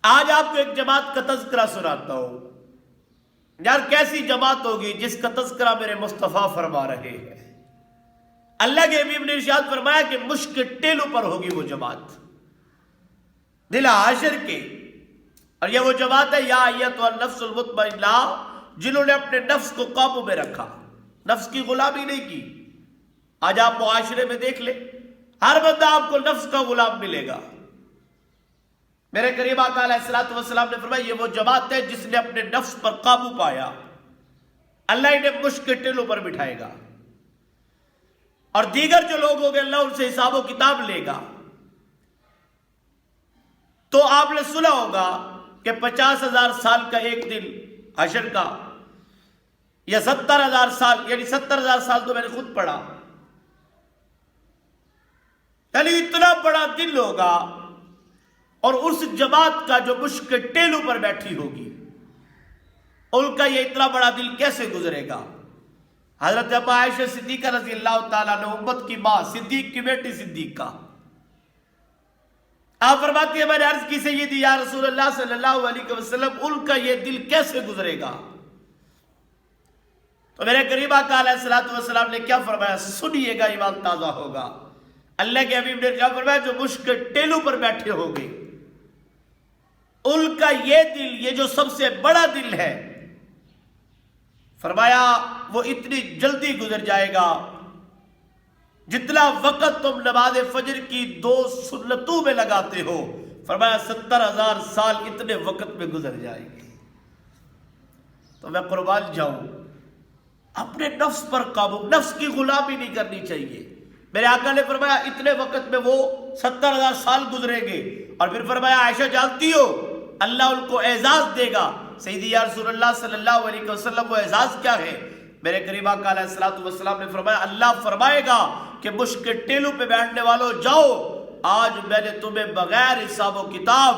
آج آپ کو ایک جماعت کا تذکرہ سناتا ہوں. یار کیسی جماعت ہوگی جس کا تذکرہ میرے مصطفیٰ فرما رہے ہیں. اللہ کے حبیب نے ارشاد فرمایا کہ مشک ٹیلوں پر ہوگی وہ جماعت دل حشر کے. اور یہ وہ جماعت ہے یا ایتھا النفس المطمئنہ جنہوں نے اپنے نفس کو قابو میں رکھا، نفس کی غلامی نہیں کی. آج آپ معاشرے میں دیکھ لیں، ہر بندہ آپ کو نفس کا غلام ملے گا. میرے قریب آقا علیہ الصلوۃ والسلام نے فرمایا یہ وہ جماعت ہے جس نے اپنے نفس پر قابو پایا، اللہ انہیں مشک کے ٹیلوں پر بٹھائے گا. اور دیگر جو لوگ ہوں گے اللہ ان سے حساب و کتاب لے گا. تو آپ نے سنا ہوگا کہ 50,000 سال کا ایک دن حشر کا، یا 70,000 سال، یعنی 70,000 سال تو میں نے خود پڑھا، یعنی اتنا بڑا دن ہوگا. اور اس جماعت کا جو مشک کے ٹیلوں پر بیٹھی ہوگی، ان کا یہ اتنا بڑا دل کیسے گزرے گا؟ حضرت ابا عائشہ صدیقہ رضی اللہ تعالیٰ نے امت کی ماں، صدیق کی بیٹی صدیقہ، آپ فرماتی ہیں میں نے عرض کی سیدی یا رسول اللہ صلی اللہ علیہ وسلم ان کا یہ دل کیسے گزرے گا؟ تو میرے قریب آقا علیہ الصلوۃ والسلام نے کیا فرمایا؟ سنیے گا، ایمان تازہ ہوگا. اللہ کے حبیب نے کیا فرمایا؟ جو مشک کے ٹیلوں پر بیٹھے ہوں گے ان کا یہ دل، یہ جو سب سے بڑا دل ہے، فرمایا وہ اتنی جلدی گزر جائے گا جتنا وقت تم نماز فجر کی 2 سنتوں میں لگاتے ہو. فرمایا 70,000 سال اتنے وقت میں گزر جائیں گے. تو میں قربان جاؤں، اپنے نفس پر قابو، نفس کی غلامی نہیں کرنی چاہیے. میرے آقا نے فرمایا اتنے وقت میں وہ 70,000 سال گزریں گے. اور پھر فرمایا عائشہ جانتی ہو اللہ ان کو اعزاز دے گا. سیدی یا رسول اللہ صلی اللہ علیہ وسلم وہ اعزاز کیا ہے؟ میرے قریب آقا علیہ الصلوۃ والسلام نے فرمایا اللہ فرمائے گا کہ مشک کے ٹیلوں پہ بیٹھنے والوں جاؤ، آج میں نے تمہیں بغیر حساب و کتاب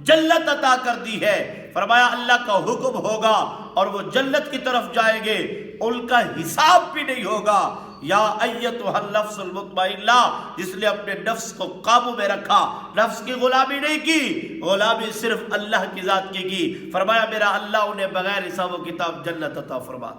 جنت عطا کر دی ہے. فرمایا اللہ کا حکم ہوگا اور وہ جنت کی طرف جائیں گے، ان کا حساب بھی نہیں ہوگا. یا ایتھا النفس المطمئنہ جس نے اپنے نفس کو قابو میں رکھا، نفس کی غلامی نہیں کی، غلامی صرف اللہ کی ذات کی. فرمایا میرا اللہ انہیں بغیر حساب و کتاب جنت عطا فرما دے.